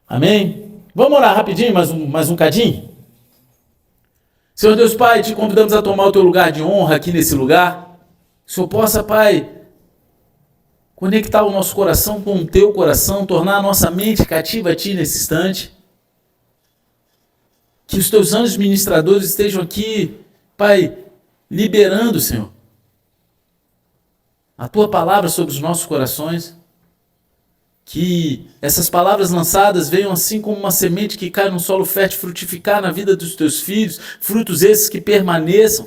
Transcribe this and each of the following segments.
Amém? Vamos orar rapidinho, mais um cadinho? Senhor Deus Pai, te convidamos a tomar o teu lugar de honra aqui nesse lugar. Que o Senhor possa, Pai, conectar o nosso coração com o teu coração, tornar a nossa mente cativa a ti nesse instante. Que os teus anjos ministradores estejam aqui, Pai, liberando, Senhor, a tua palavra sobre os nossos corações. Que essas palavras lançadas venham assim como uma semente que cai num solo fértil frutificar na vida dos teus filhos, frutos esses que permaneçam.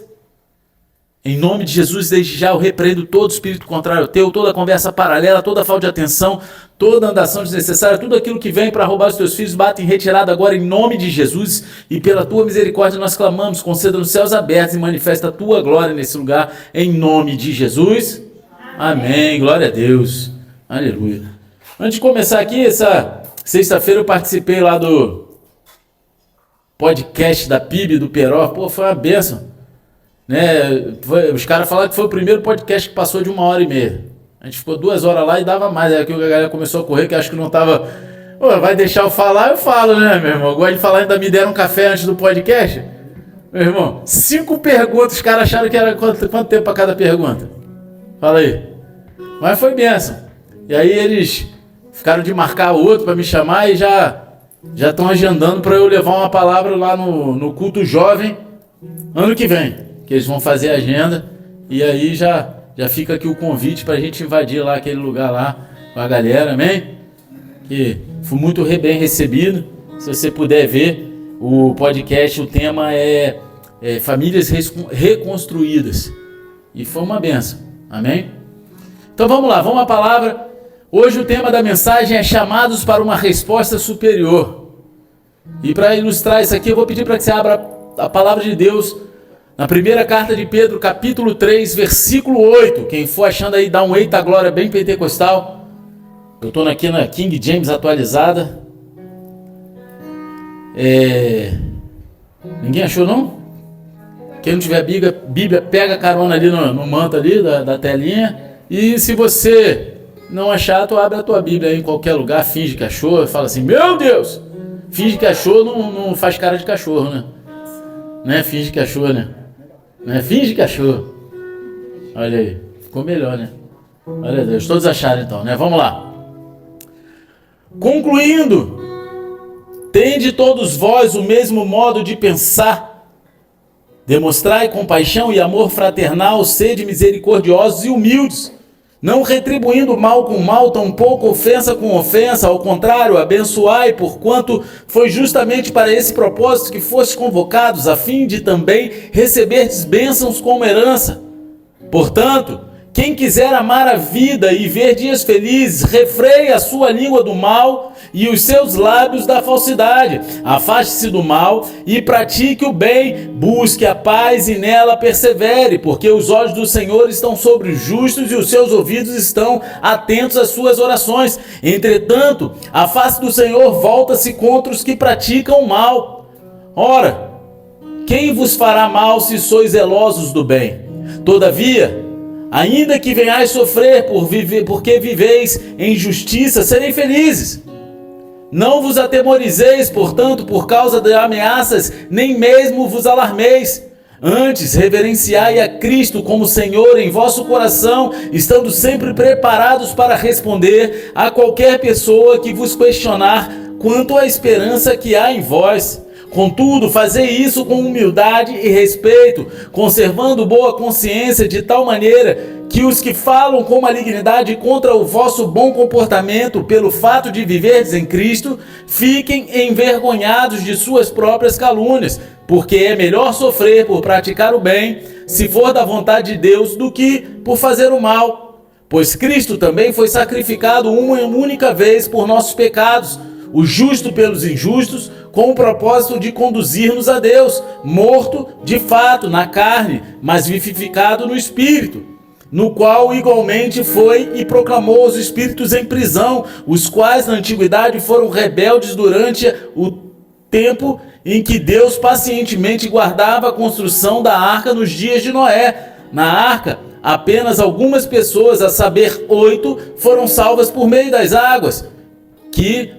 Em nome de Jesus, desde já eu repreendo todo espírito contrário ao teu, toda conversa paralela, toda falta de atenção, toda andação desnecessária, tudo aquilo que vem para roubar os teus filhos, bate em retirada agora em nome de Jesus, e pela tua misericórdia nós clamamos, conceda nos céus abertos e manifesta a tua glória nesse lugar, em nome de Jesus. Amém. Glória a Deus. Aleluia. Antes de começar aqui, essa sexta-feira eu participei lá do podcast da PIB do Peró. Pô, foi uma bênção. Né? Os caras falaram que foi o primeiro podcast que passou de 1h30. A gente ficou 2 horas lá e dava mais. Aí que a galera começou a correr, que acho que não tava... Pô, vai deixar eu falar? Eu falo, né, meu irmão? Eu gosto de falar, ainda me deram um café antes do podcast. Meu irmão, 5 perguntas, os caras acharam que era quanto tempo para cada pergunta? Fala aí. Mas foi bênção. E aí eles... ficaram de marcar outro para me chamar e já estão agendando para eu levar uma palavra lá no culto jovem ano que vem, que eles vão fazer a agenda, e aí já fica aqui o convite para a gente invadir lá aquele lugar lá com a galera, amém? Que fui muito bem recebido. Se você puder ver o podcast, o tema é famílias reconstruídas, e foi uma bênção, amém? Então vamos lá, vamos à palavra. Hoje o tema da mensagem é chamados para uma resposta superior. E para ilustrar isso aqui, eu vou pedir para que você abra a palavra de Deus na primeira carta de Pedro, capítulo 3, versículo 8. Quem for achando aí, dá um eita glória bem pentecostal. Eu estou aqui na King James atualizada. Ninguém achou, não? Quem não tiver Bíblia, pega a carona ali no manto ali da telinha. E se você... não achar, tu abre a tua Bíblia aí em qualquer lugar, finge que achou, fala assim, meu Deus! Finge que achou, não faz cara de cachorro, né? Não é finge que achou, né? Não é finge que achou. Olha aí, ficou melhor, né? Olha Deus, todos acharam então, né? Vamos lá. Concluindo, tende todos vós o mesmo modo de pensar, demonstrai compaixão e amor fraternal, sede misericordiosos e humildes, não retribuindo mal com mal, tampouco ofensa com ofensa, ao contrário, abençoai, porquanto foi justamente para esse propósito que fostes convocados, a fim de também receberdes bênçãos como herança. Portanto, quem quiser amar a vida e ver dias felizes, refreie a sua língua do mal e os seus lábios da falsidade. Afaste-se do mal e pratique o bem, busque a paz e nela persevere, porque os olhos do Senhor estão sobre os justos e os seus ouvidos estão atentos às suas orações. Entretanto, a face do Senhor volta-se contra os que praticam o mal. Ora, quem vos fará mal se sois zelosos do bem? Todavia, ainda que venhais sofrer porque viveis em justiça, serei felizes. Não vos atemorizeis, portanto, por causa de ameaças, nem mesmo vos alarmeis. Antes, reverenciai a Cristo como Senhor em vosso coração, estando sempre preparados para responder a qualquer pessoa que vos questionar quanto à esperança que há em vós. Contudo, fazei isso com humildade e respeito, conservando boa consciência, de tal maneira que os que falam com malignidade contra o vosso bom comportamento, pelo fato de viverdes em Cristo, fiquem envergonhados de suas próprias calúnias, porque é melhor sofrer por praticar o bem, se for da vontade de Deus, do que por fazer o mal. Pois Cristo também foi sacrificado uma única vez por nossos pecados, o justo pelos injustos, com o propósito de conduzir-nos a Deus, morto de fato na carne, mas vivificado no Espírito, no qual igualmente foi e proclamou os espíritos em prisão, os quais na antiguidade foram rebeldes durante o tempo em que Deus pacientemente guardava a construção da arca nos dias de Noé. Na arca, apenas algumas pessoas, a saber 8, foram salvas por meio das águas, que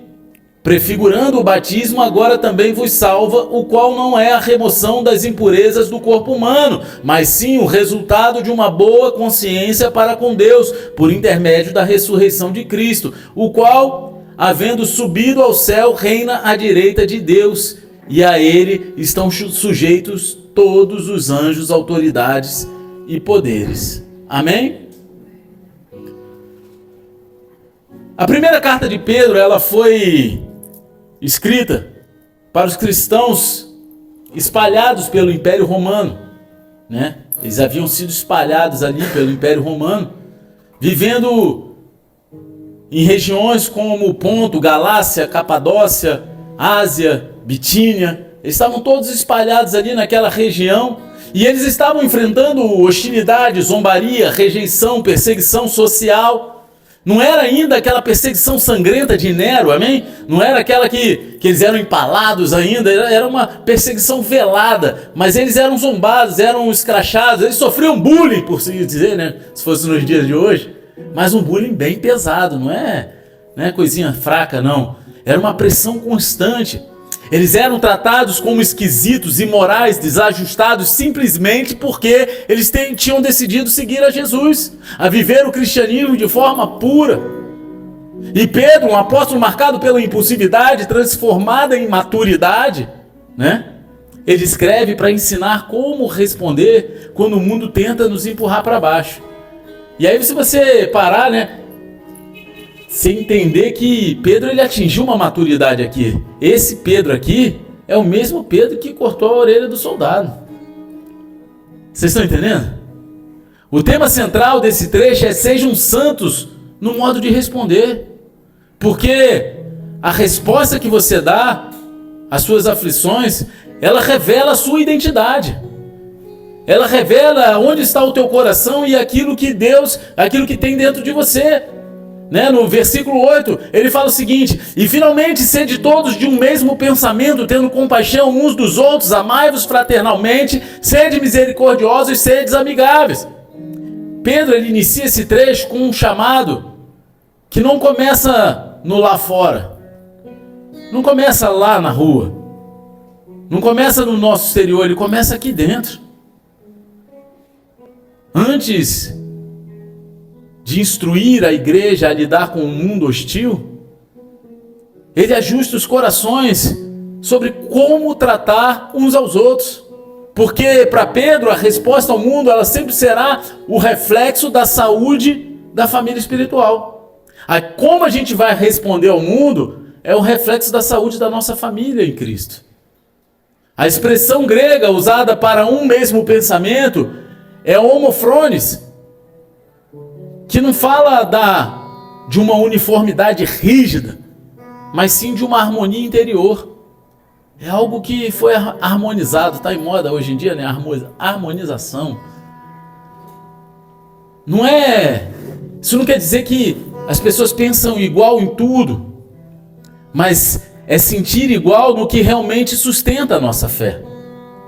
prefigurando o batismo, agora também vos salva, o qual não é a remoção das impurezas do corpo humano, mas sim o resultado de uma boa consciência para com Deus, por intermédio da ressurreição de Cristo, o qual, havendo subido ao céu, reina à direita de Deus, e a ele estão sujeitos todos os anjos, autoridades e poderes. Amém? A primeira carta de Pedro, ela foi escrita para os cristãos espalhados pelo Império Romano, né? Eles haviam sido espalhados ali pelo Império Romano, vivendo em regiões como Ponto, Galácia, Capadócia, Ásia, Bitínia. Eles estavam todos espalhados ali naquela região e eles estavam enfrentando hostilidade, zombaria, rejeição, perseguição social. Não era ainda aquela perseguição sangrenta de Nero, amém? Não era aquela que eles eram empalados ainda, era uma perseguição velada, mas eles eram zombados, eram escrachados, eles sofriam bullying, por se dizer, né? Se fosse nos dias de hoje, mas um bullying bem pesado, não é coisinha fraca, não. Era uma pressão constante. Eles eram tratados como esquisitos, imorais, desajustados, simplesmente porque eles tinham decidido seguir a Jesus, a viver o cristianismo de forma pura. E Pedro, um apóstolo marcado pela impulsividade, transformada em maturidade, né? Ele escreve para ensinar como responder quando o mundo tenta nos empurrar para baixo. E aí, se você parar, né? Você entender que Pedro ele atingiu uma maturidade aqui. Esse Pedro aqui é o mesmo Pedro que cortou a orelha do soldado. Vocês estão entendendo? O tema central desse trecho é: sejam santos no modo de responder. Porque a resposta que você dá às suas aflições, ela revela a sua identidade. Ela revela onde está o teu coração e aquilo que tem dentro de você. Né? No versículo 8, ele fala o seguinte: e finalmente sede todos de um mesmo pensamento, tendo compaixão uns dos outros, amai-vos fraternalmente, sede misericordiosos, sede amigáveis. Pedro ele inicia esse trecho com um chamado que não começa no lá fora, não começa lá na rua, não começa no nosso exterior, ele começa aqui dentro. Antes de instruir a igreja a lidar com um mundo hostil, ele ajusta os corações sobre como tratar uns aos outros. Porque para Pedro a resposta ao mundo ela sempre será o reflexo da saúde da família espiritual. Como a gente vai responder ao mundo é o reflexo da saúde da nossa família em Cristo. A expressão grega usada para um mesmo pensamento é homofrones, que não fala de uma uniformidade rígida, mas sim de uma harmonia interior. É algo que foi harmonizado, está em moda hoje em dia, né? Harmonização. Isso não quer dizer que as pessoas pensam igual em tudo, mas é sentir igual no que realmente sustenta a nossa fé.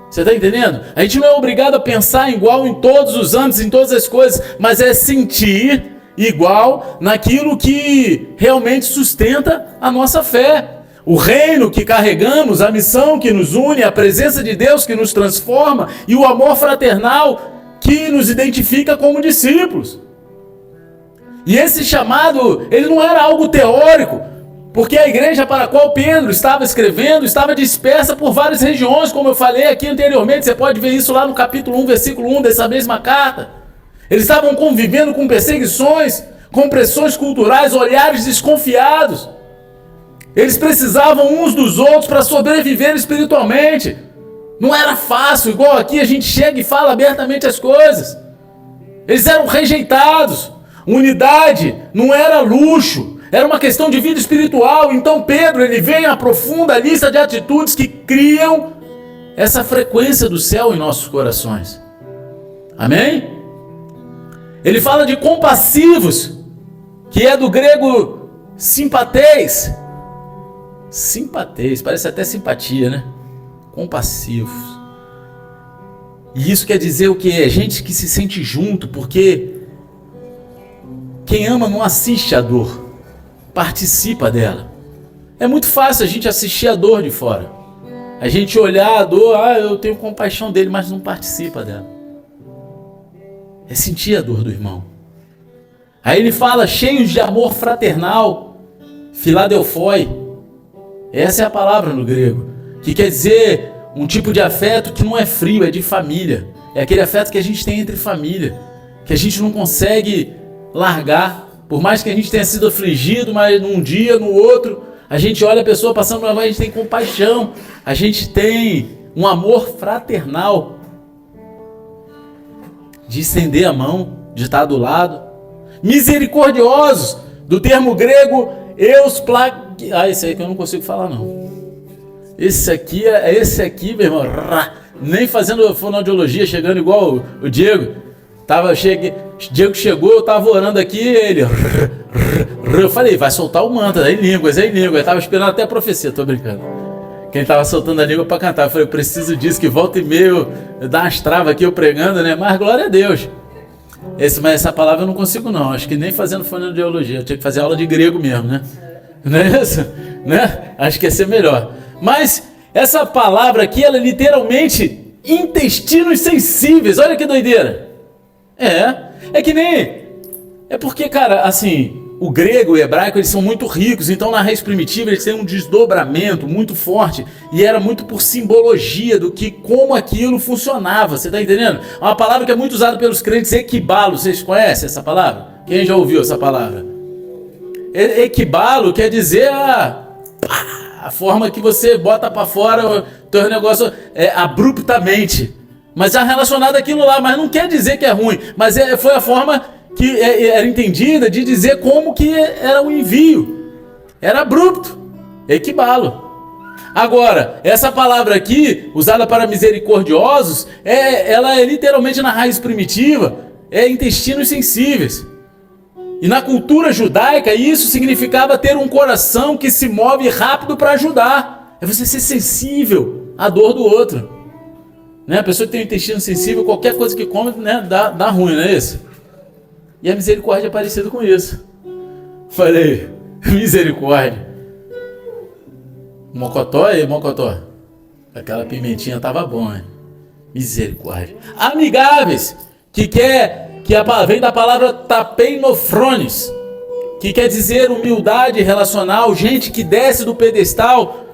Você está entendendo? A gente não é obrigado a pensar igual em todos os âmbitos, em todas as coisas, mas é sentir igual naquilo que realmente sustenta a nossa fé. O reino que carregamos, a missão que nos une, a presença de Deus que nos transforma e o amor fraternal que nos identifica como discípulos. E esse chamado, ele não era algo teórico, porque a igreja para a qual Pedro estava escrevendo estava dispersa por várias regiões, como eu falei aqui anteriormente. Você pode ver isso lá no capítulo 1, versículo 1 dessa mesma carta. Eles estavam convivendo com perseguições, com pressões culturais, olhares desconfiados. Eles precisavam uns dos outros para sobreviver espiritualmente. Não era fácil, igual aqui a gente chega e fala abertamente as coisas. Eles eram rejeitados. Unidade não era luxo, era uma questão de vida espiritual. Então Pedro ele vem a profunda lista de atitudes que criam essa frequência do céu em nossos corações. Amém? Ele fala de compassivos, que é do grego simpateis. Simpateis, parece até simpatia, né? Compassivos. E isso quer dizer o quê? É gente que se sente junto, porque quem ama não assiste a dor, participa dela. É muito fácil a gente assistir a dor de fora. A gente olhar a dor, eu tenho compaixão dele, mas não participa dela. É sentir a dor do irmão. Aí ele fala, cheios de amor fraternal, Filadelfoi. Essa é a palavra no grego, que quer dizer um tipo de afeto que não é frio, é de família. É aquele afeto que a gente tem entre família, que a gente não consegue largar. Por mais que a gente tenha sido afligido, mas num dia, no outro, a gente olha a pessoa passando por uma, a gente tem compaixão, a gente tem um amor fraternal, de estender a mão, de estar do lado. Misericordiosos, do termo grego esse aí que eu não consigo falar não. Esse aqui, meu irmão, nem fazendo fonoaudiologia, chegando igual o Diego. Diego chegou, eu tava orando aqui, ele... Eu falei, vai soltar o mantra, em línguas. Eu tava esperando até a profecia, tô brincando. Quem tava soltando a língua pra cantar, eu falei, eu preciso disso, que volta e meia eu dá umas travas aqui, eu pregando, né? Mas glória a Deus. Mas essa palavra eu não consigo não, acho que nem fazendo fonoaudiologia, eu tinha que fazer aula de grego mesmo, né? Não é isso? Né? Acho que ia ser melhor. Mas essa palavra aqui, ela é literalmente intestinos sensíveis, olha que doideira. É que nem... É porque, cara, assim, o grego e o hebraico, eles são muito ricos, então na raiz primitiva eles têm um desdobramento muito forte, e era muito por simbologia do que, como aquilo funcionava, você tá entendendo? É uma palavra que é muito usada pelos crentes, equibalo, vocês conhecem essa palavra? Quem já ouviu essa palavra? Equibalo quer dizer a forma que você bota pra fora o teu negócio abruptamente, mas é relacionado àquilo lá, mas não quer dizer que é ruim, mas foi a forma que era entendida de dizer como que era o envio, era abrupto, equibalo. Agora, essa palavra aqui, usada para misericordiosos, ela é literalmente na raiz primitiva, intestinos sensíveis. E na cultura judaica, isso significava ter um coração que se move rápido para ajudar. É você ser sensível à dor do outro. Né? A pessoa que tem um intestino sensível, qualquer coisa que come, né, dá ruim, não é isso? E a misericórdia é parecida com isso. Falei, misericórdia. Mocotó. Aquela pimentinha tava bom, hein? Misericórdia. Amigáveis, vem da palavra tapeinofrones, que quer dizer humildade relacional, gente que desce do pedestal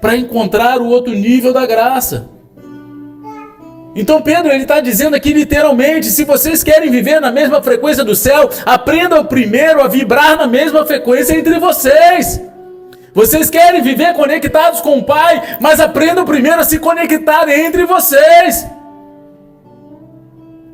para encontrar o outro nível da graça. Então Pedro, ele está dizendo aqui literalmente, se vocês querem viver na mesma frequência do céu, aprendam primeiro a vibrar na mesma frequência entre vocês. Vocês querem viver conectados com o Pai, mas aprendam primeiro a se conectar entre vocês.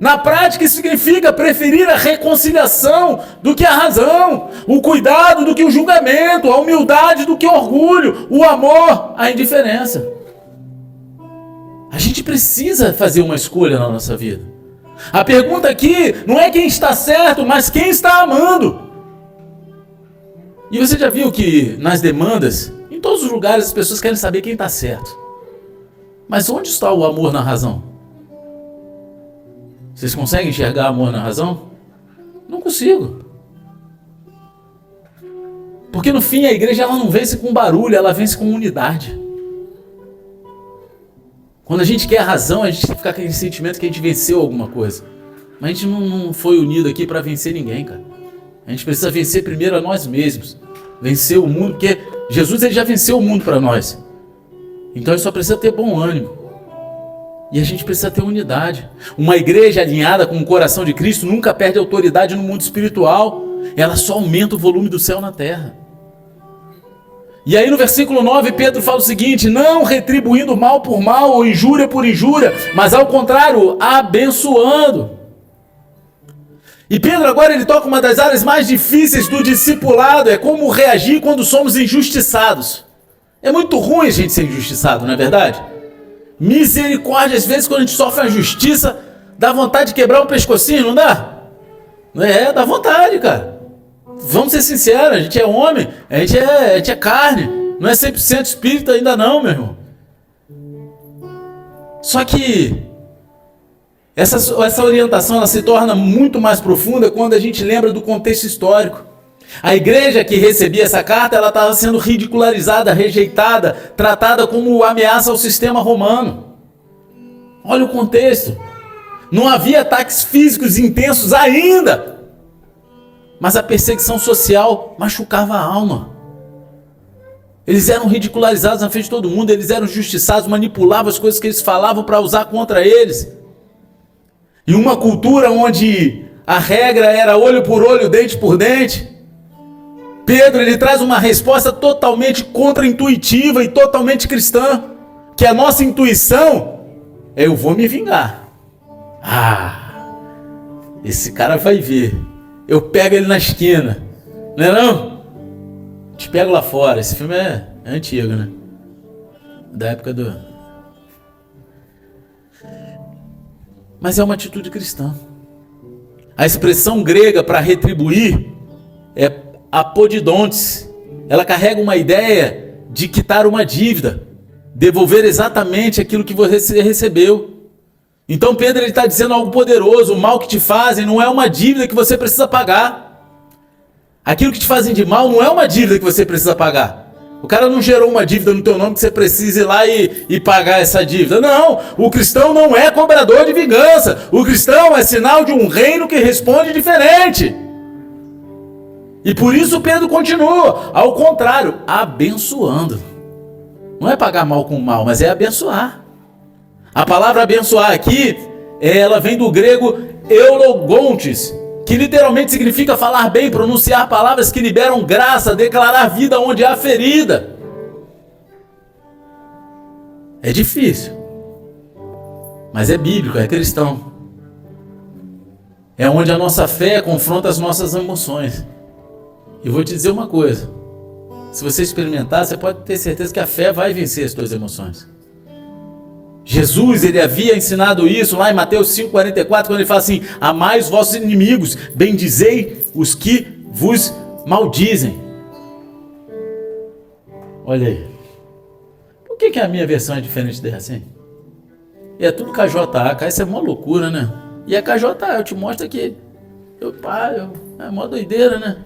Na prática, isso significa preferir a reconciliação do que a razão, o cuidado do que o julgamento, a humildade do que o orgulho, o amor, a indiferença. A gente precisa fazer uma escolha na nossa vida. A pergunta aqui não é quem está certo, mas quem está amando. E você já viu que nas demandas, em todos os lugares, as pessoas querem saber quem está certo. Mas onde está o amor na razão? Vocês conseguem enxergar amor na razão? Não consigo. Porque no fim a igreja ela não vence com barulho, ela vence com unidade. Quando a gente quer a razão, a gente tem que ficar com aquele sentimento que a gente venceu alguma coisa. Mas a gente não foi unido aqui para vencer ninguém, cara. A gente precisa vencer primeiro a nós mesmos. Vencer o mundo, porque Jesus ele já venceu o mundo para nós. Então ele só precisa ter bom ânimo. E a gente precisa ter unidade. Uma igreja alinhada com o coração de Cristo nunca perde autoridade no mundo espiritual. Ela só aumenta o volume do céu na terra. E aí no versículo 9, Pedro fala o seguinte: não retribuindo mal por mal ou injúria por injúria, mas ao contrário, abençoando. E Pedro agora ele toca uma das áreas mais difíceis do discipulado, é como reagir quando somos injustiçados. É muito ruim a gente ser injustiçado, não é verdade? Misericórdia, às vezes quando a gente sofre a injustiça, dá vontade de quebrar o pescocinho, não dá? Dá vontade, cara. Vamos ser sinceros, a gente é homem, a gente é carne, não é 100% espírito ainda não, meu irmão. Só que essa orientação ela se torna muito mais profunda quando a gente lembra do contexto histórico. A igreja que recebia essa carta, ela estava sendo ridicularizada, rejeitada, tratada como ameaça ao sistema romano. Olha o contexto. Não havia ataques físicos intensos ainda, mas a perseguição social machucava a alma. Eles eram ridicularizados na frente de todo mundo, eles eram injustiçados, manipulavam as coisas que eles falavam para usar contra eles. E uma cultura onde a regra era olho por olho, dente por dente. Pedro, ele traz uma resposta totalmente contra-intuitiva e totalmente cristã, que a nossa intuição é: eu vou me vingar. Esse cara vai ver. Eu pego ele na esquina. Não é não? Te pego lá fora. Esse filme é antigo, né? Da época do... Mas é uma atitude cristã. A expressão grega para retribuir é apodidontes. Ela carrega uma ideia de quitar uma dívida, devolver exatamente aquilo que você recebeu. Então Pedro está dizendo algo poderoso: o mal que te fazem não é uma dívida que você precisa pagar. Aquilo que te fazem de mal não é uma dívida que você precisa pagar. O cara não gerou uma dívida no teu nome que você precisa ir lá e pagar essa dívida. Não, o cristão não é cobrador de vingança. O cristão é sinal de um reino que responde diferente. E por isso Pedro continua, ao contrário, abençoando. Não é pagar mal com mal, mas é abençoar. A palavra abençoar aqui, ela vem do grego eulogontes, que literalmente significa falar bem, pronunciar palavras que liberam graça, declarar vida onde há ferida. É difícil, mas é bíblico, é cristão. É onde a nossa fé confronta as nossas emoções. E vou te dizer uma coisa: se você experimentar, você pode ter certeza que a fé vai vencer as suas emoções. Jesus, ele havia ensinado isso lá em Mateus 5,44, quando ele fala assim: amai os vossos inimigos, bendizei os que vos maldizem. Olha aí. Por que a minha versão é diferente dessa, hein? E é tudo KJA, cara, isso é uma loucura, né? E é KJA, eu te mostro aqui. É mó doideira, né?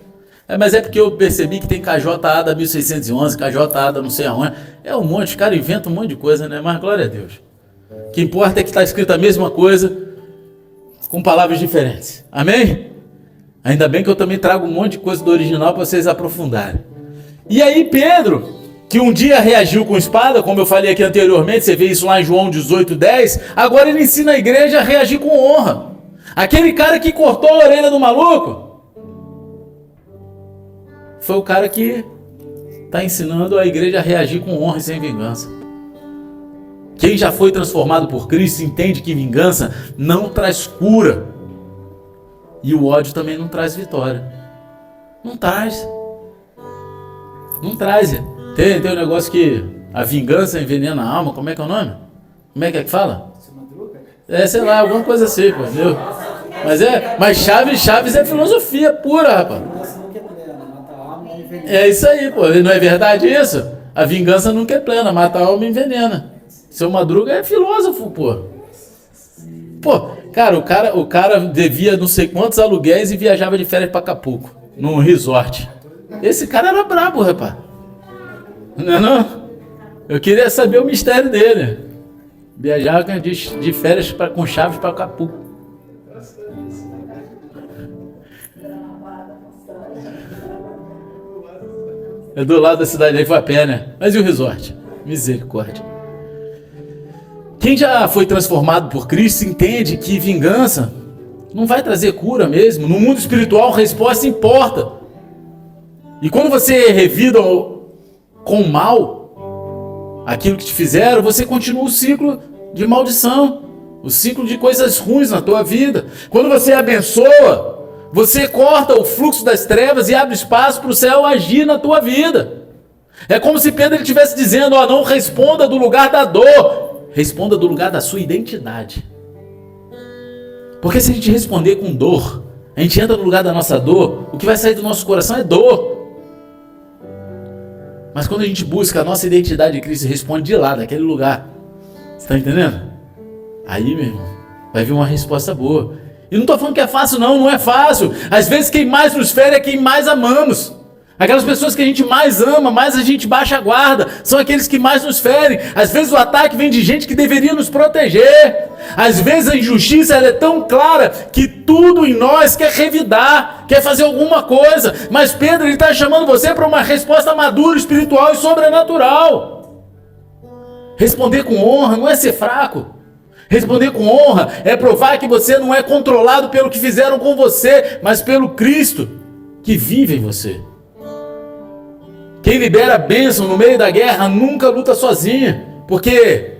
Mas é porque eu percebi que tem KJA da 1611, KJA da não sei aonde. É um monte, os caras inventam um monte de coisa, né? Mas glória a Deus. O que importa é que está escrito a mesma coisa, com palavras diferentes. Amém? Ainda bem que eu também trago um monte de coisa do original para vocês aprofundarem. E aí Pedro, que um dia reagiu com espada, como eu falei aqui anteriormente, você vê isso lá em João 18:10, agora ele ensina a igreja a reagir com honra. Aquele cara que cortou a orelha do maluco foi o cara que está ensinando a igreja a reagir com honra e sem vingança. Quem já foi transformado por Cristo entende que vingança não traz cura. E o ódio também não traz vitória. Não traz. Não traz. Tem um negócio que a vingança envenena a alma. Como é que é o nome? Como é que fala? Sei lá, alguma coisa assim, pô, entendeu? Mas Chaves é filosofia pura, rapaz. É isso aí, pô. Não é verdade isso? A vingança nunca é plena, mata a alma e envenena. Seu Madruga é filósofo, pô. Pô, o cara devia não sei quantos aluguéis e viajava de férias pra Acapulco, num resort. Esse cara era brabo, rapaz. Não é não? Eu queria saber o mistério dele. Viajava de férias com Chaves pra Acapulco. É do lado da cidade, aí foi a pé, né? Mas e o resort? Misericórdia. Quem já foi transformado por Cristo entende que vingança não vai trazer cura mesmo. No mundo espiritual, a resposta importa. E quando você revida com mal aquilo que te fizeram, você continua o ciclo de maldição, o ciclo de coisas ruins na tua vida. Quando você abençoa, você corta o fluxo das trevas e abre espaço para o céu agir na tua vida. É como se Pedro estivesse dizendo: não responda do lugar da dor, responda do lugar da sua identidade. Porque se a gente responder com dor, a gente entra no lugar da nossa dor, o que vai sair do nosso coração é dor. Mas quando a gente busca a nossa identidade em Cristo e responde de lá, daquele lugar, você está entendendo? Aí, meu irmão, vai vir uma resposta boa. E não estou falando que é fácil, não, não é fácil. Às vezes quem mais nos fere é quem mais amamos. Aquelas pessoas que a gente mais ama, mais a gente baixa a guarda, são aqueles que mais nos ferem. Às vezes o ataque vem de gente que deveria nos proteger. Às vezes a injustiça ela é tão clara que tudo em nós quer revidar, quer fazer alguma coisa. Mas Pedro está chamando você para uma resposta madura, espiritual e sobrenatural. Responder com honra não é ser fraco. Responder com honra é provar que você não é controlado pelo que fizeram com você, mas pelo Cristo que vive em você. Quem libera a bênção no meio da guerra nunca luta sozinha, porque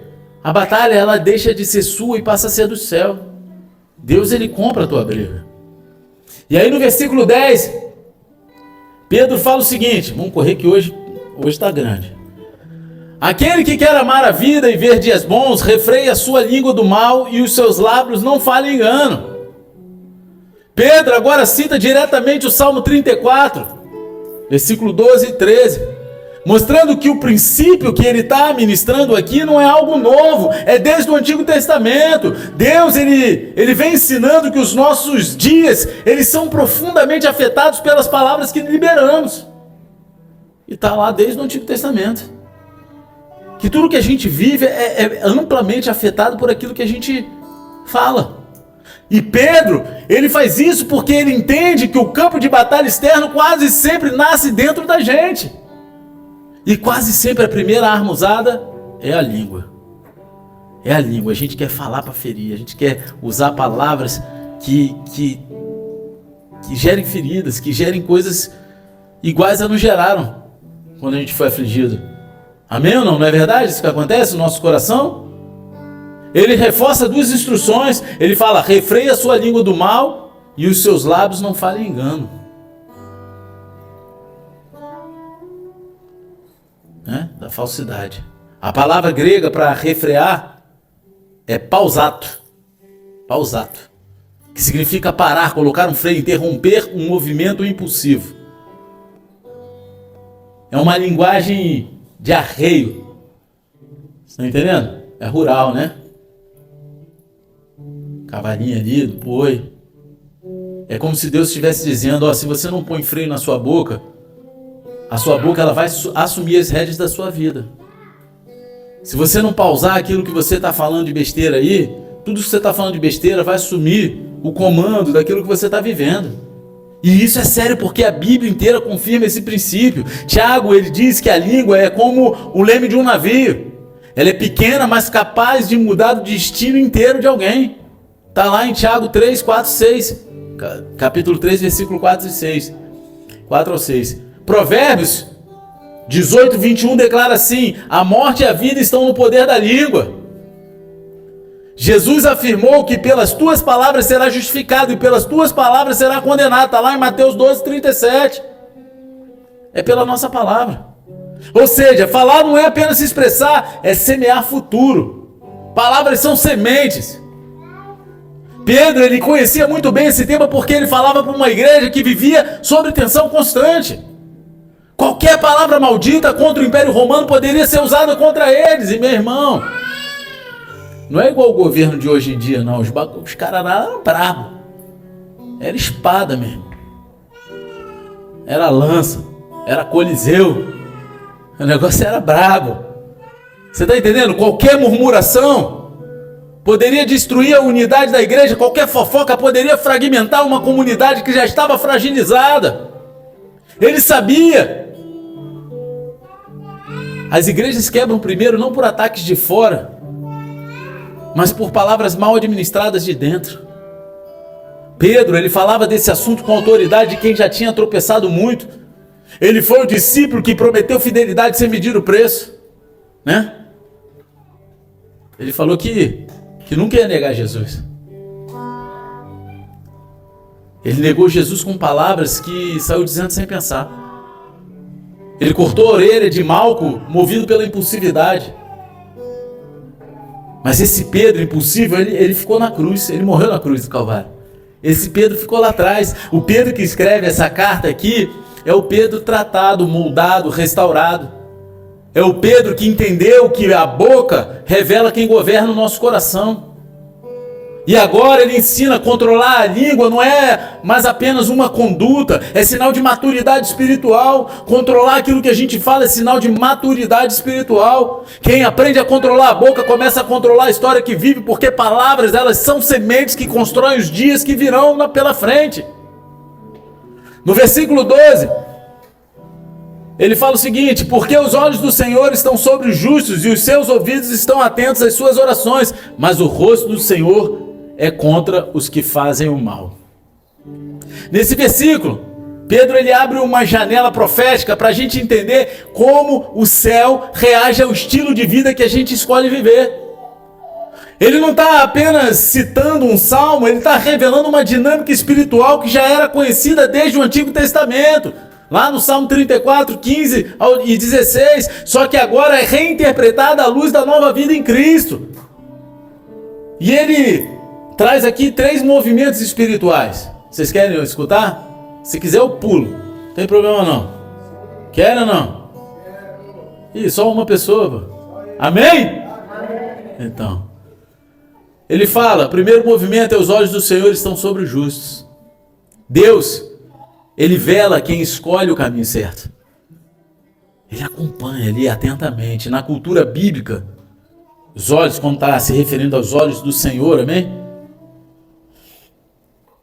a batalha ela deixa de ser sua e passa a ser do céu. Deus ele compra a tua briga. E aí no versículo 10, Pedro fala o seguinte, vamos correr que hoje está grande. Aquele que quer amar a vida e ver dias bons, refreie a sua língua do mal e os seus lábios não falem engano. Pedro agora cita diretamente o Salmo 34, versículo 12 e 13, mostrando que o princípio que ele está ministrando aqui não é algo novo, é desde o Antigo Testamento. Deus ele vem ensinando que os nossos dias eles são profundamente afetados pelas palavras que liberamos. E está lá desde o Antigo Testamento. Que tudo que a gente vive é amplamente afetado por aquilo que a gente fala. E Pedro, ele faz isso porque ele entende que o campo de batalha externo quase sempre nasce dentro da gente. E quase sempre a primeira arma usada é a língua. É a língua. A gente quer falar para ferir, a gente quer usar palavras que gerem feridas, que gerem coisas iguais a nos geraram quando a gente foi afligido. Amém ou não? Não é verdade isso que acontece no nosso coração? Ele reforça duas instruções. Ele fala, refreia a sua língua do mal e os seus lábios não falem engano. Da falsidade. A palavra grega para refrear é pausato. Pausato. Que significa parar, colocar um freio, interromper um movimento impulsivo. É uma linguagem de arreio. Você tá entendendo? É rural, né? Cavalinho ali, do boi. É como se Deus estivesse dizendo, ó, se você não põe freio na sua boca, a sua boca ela vai assumir as rédeas da sua vida. Se você não pausar aquilo que você está falando de besteira aí, tudo que você está falando de besteira vai assumir o comando daquilo que você está vivendo. E isso é sério porque a Bíblia inteira confirma esse princípio. Tiago, ele diz que a língua é como o leme de um navio. Ela é pequena, mas capaz de mudar o destino inteiro de alguém. Está lá em Tiago 3, 4, 6. Capítulo 3, versículo 4 e 6. 4 ao 6. Provérbios 18, 21 declara assim, a morte e a vida estão no poder da língua. Jesus afirmou que pelas tuas palavras será justificado e pelas tuas palavras será condenado. Está lá em Mateus 12, 37. É pela nossa palavra. Ou seja, falar não é apenas se expressar, é semear futuro. Palavras são sementes. Pedro, ele conhecia muito bem esse tema porque ele falava para uma igreja que vivia sob tensão constante. Qualquer palavra maldita contra o Império Romano poderia ser usada contra eles. E meu irmão, não é igual o governo de hoje em dia, não. Os caras lá eram bravos. Era espada mesmo. Era lança. Era coliseu. O negócio era brabo. Você está entendendo? Qualquer murmuração poderia destruir a unidade da igreja. Qualquer fofoca poderia fragmentar uma comunidade que já estava fragilizada. Ele sabia. As igrejas quebram primeiro não por ataques de fora, mas por palavras mal administradas de dentro. Pedro, ele falava desse assunto com autoridade de quem já tinha tropeçado muito. Ele foi o discípulo que prometeu fidelidade sem medir o preço, né? Ele falou que nunca ia negar Jesus. Ele negou Jesus com palavras que saiu dizendo sem pensar. Ele cortou a orelha de Malco, movido pela impulsividade. Mas esse Pedro impulsivo, ele ficou na cruz, ele morreu na cruz do Calvário. Esse Pedro ficou lá atrás. O Pedro que escreve essa carta aqui é o Pedro tratado, moldado, restaurado. É o Pedro que entendeu que a boca revela quem governa o nosso coração. E agora ele ensina a controlar a língua, não é mais apenas uma conduta, é sinal de maturidade espiritual. Controlar aquilo que a gente fala é sinal de maturidade espiritual. Quem aprende a controlar a boca começa a controlar a história que vive, porque palavras, elas são sementes que constroem os dias que virão pela frente. No versículo 12, ele fala o seguinte: porque os olhos do Senhor estão sobre os justos e os seus ouvidos estão atentos às suas orações, mas o rosto do Senhor é contra os que fazem o mal. Nesse versículo, Pedro ele abre uma janela profética para a gente entender como o céu reage ao estilo de vida que a gente escolhe viver. Ele não está apenas citando um salmo, ele está revelando uma dinâmica espiritual que já era conhecida desde o Antigo Testamento. Lá no Salmo 34, 15 e 16, só que agora é reinterpretada à luz da nova vida em Cristo. E ele traz aqui 3 movimentos espirituais. Vocês querem escutar? Se quiser eu pulo, não tem problema não. Querem ou não? Ih, só uma pessoa. Amém? Então, ele fala, primeiro movimento é: os olhos do Senhor estão sobre os justos. Deus, ele vela quem escolhe o caminho certo. Ele acompanha ali atentamente. Na cultura bíblica, os olhos, quando está se referindo aos olhos do Senhor, amém?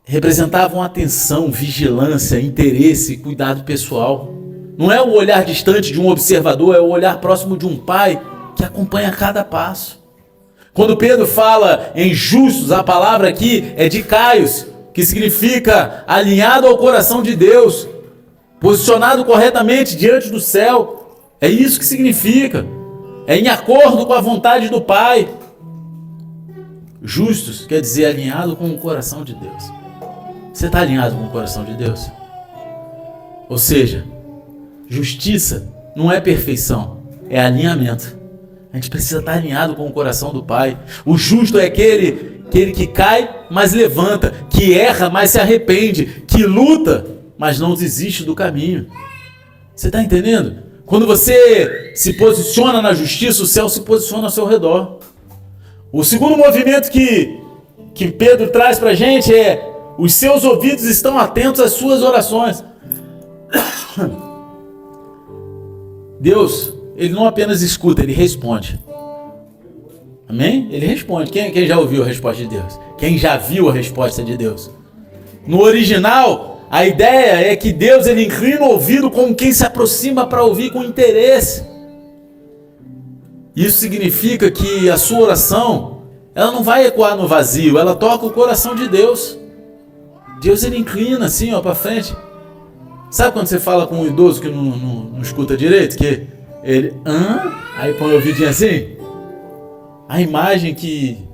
Representavam atenção, vigilância, interesse e cuidado pessoal. Não é o olhar distante de um observador, é o olhar próximo de um pai que acompanha cada passo. Quando Pedro fala em justos, a palavra aqui é dikaios, que significa alinhado ao coração de Deus, posicionado corretamente diante do céu. É isso que significa. É em acordo com a vontade do Pai. Justos quer dizer alinhado com o coração de Deus. Você está alinhado com o coração de Deus? Ou seja, justiça não é perfeição, é alinhamento. A gente precisa estar alinhado com o coração do Pai. O justo é aquele que cai, mas levanta, que erra, mas se arrepende, que luta, mas não desiste do caminho. Você está entendendo? Quando você se posiciona na justiça, o céu se posiciona ao seu redor. O segundo movimento que Pedro traz para a gente é: os seus ouvidos estão atentos às suas orações. Deus, ele não apenas escuta, ele responde. Amém? Ele responde. Quem já ouviu a resposta de Deus? Quem já viu a resposta de Deus? No original, a ideia é que Deus ele inclina o ouvido como quem se aproxima para ouvir com interesse. Isso significa que a sua oração, ela não vai ecoar no vazio, ela toca o coração de Deus. Deus ele inclina assim, ó, para frente. Sabe quando você fala com um idoso que não escuta direito? Que ele, aí põe o ouvidinho assim? A imagem que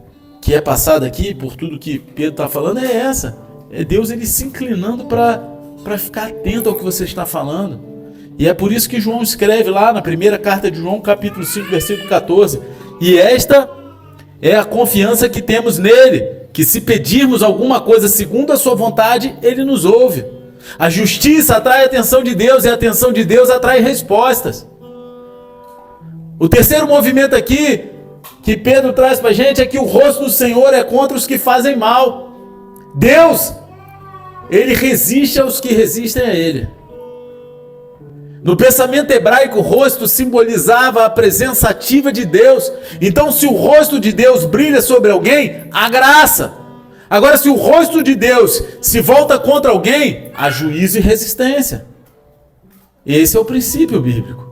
é passada aqui, por tudo que Pedro está falando, é essa. É Deus ele se inclinando para ficar atento ao que você está falando. E é por isso que João escreve lá na primeira carta de João, capítulo 5, versículo 14. E esta é a confiança que temos nele, que se pedirmos alguma coisa segundo a sua vontade, ele nos ouve. A justiça atrai a atenção de Deus e a atenção de Deus atrai respostas. O terceiro movimento aqui que Pedro traz para a gente é que o rosto do Senhor é contra os que fazem mal. Deus, ele resiste aos que resistem a ele. No pensamento hebraico, o rosto simbolizava a presença ativa de Deus. Então, se o rosto de Deus brilha sobre alguém, há graça. Agora, se o rosto de Deus se volta contra alguém, há juízo e resistência. Esse é o princípio bíblico.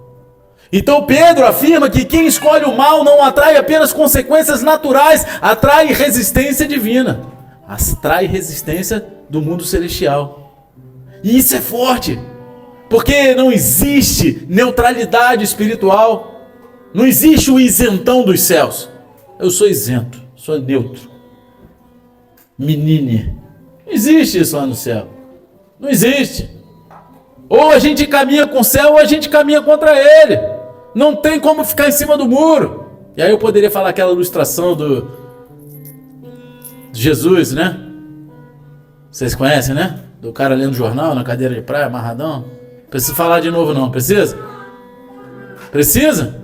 Então, Pedro afirma que quem escolhe o mal não atrai apenas consequências naturais, atrai resistência divina. Atrai resistência do mundo celestial. E isso é forte. Porque não existe neutralidade espiritual. Não existe o isentão dos céus. Eu sou isento, sou neutro. Menine. Não existe isso lá no céu. Não existe. Ou a gente caminha com o céu ou a gente caminha contra ele. Não tem como ficar em cima do muro. E aí eu poderia falar aquela ilustração de Jesus, né? Vocês conhecem, né? Do cara lendo jornal na cadeira de praia, amarradão. Precisa falar de novo não, precisa? Precisa?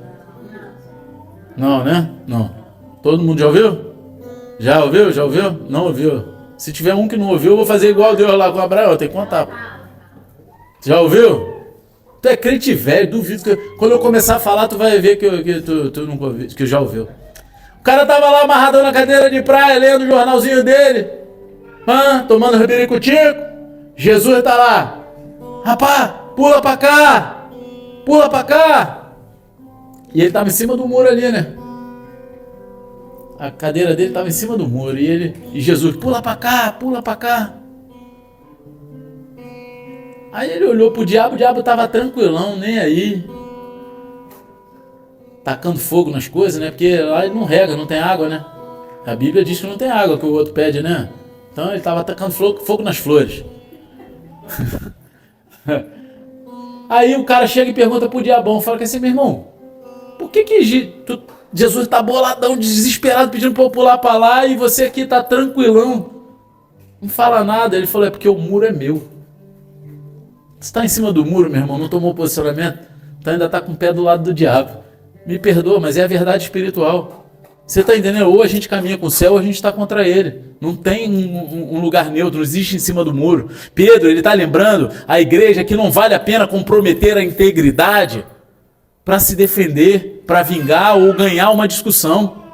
Não, né? Não. Todo mundo já ouviu? Já ouviu? Já ouviu? Não ouviu? Se tiver um que não ouviu, eu vou fazer igual Deus lá com Abraão, eu tenho que contar. Já ouviu? Tu é crente velho, duvido que... Quando eu começar a falar, tu vai ver que tu nunca ouviu, que já ouviu. O cara tava lá amarradão na cadeira de praia, lendo o jornalzinho dele. Tomando ribiricutico. Jesus tá lá. Rapaz, pula pra cá. Pula pra cá. E ele tava em cima do muro ali, né? A cadeira dele tava em cima do muro. E Jesus, pula pra cá, pula pra cá. Aí ele olhou pro diabo, o diabo tava tranquilão, nem aí. Tacando fogo nas coisas, né? Porque lá ele não rega, não tem água, né? A Bíblia diz que não tem água, que o outro pede, né? Então ele tava tacando fogo nas flores. Aí o cara chega e pergunta pro diabão, fala que assim, meu irmão, por que Jesus tá boladão, desesperado, pedindo pra eu pular pra lá e você aqui tá tranquilão? Não fala nada. Ele falou, é porque o muro é meu. Você tá em cima do muro, meu irmão, não tomou posicionamento, tu ainda tá com o pé do lado do diabo. Me perdoa, mas é a verdade espiritual. Você tá entendendo? Ou a gente caminha com o céu ou a gente tá contra ele. Não tem um lugar neutro, não existe em cima do muro. Pedro, ele tá lembrando a igreja que não vale a pena comprometer a integridade para se defender, para vingar ou ganhar uma discussão.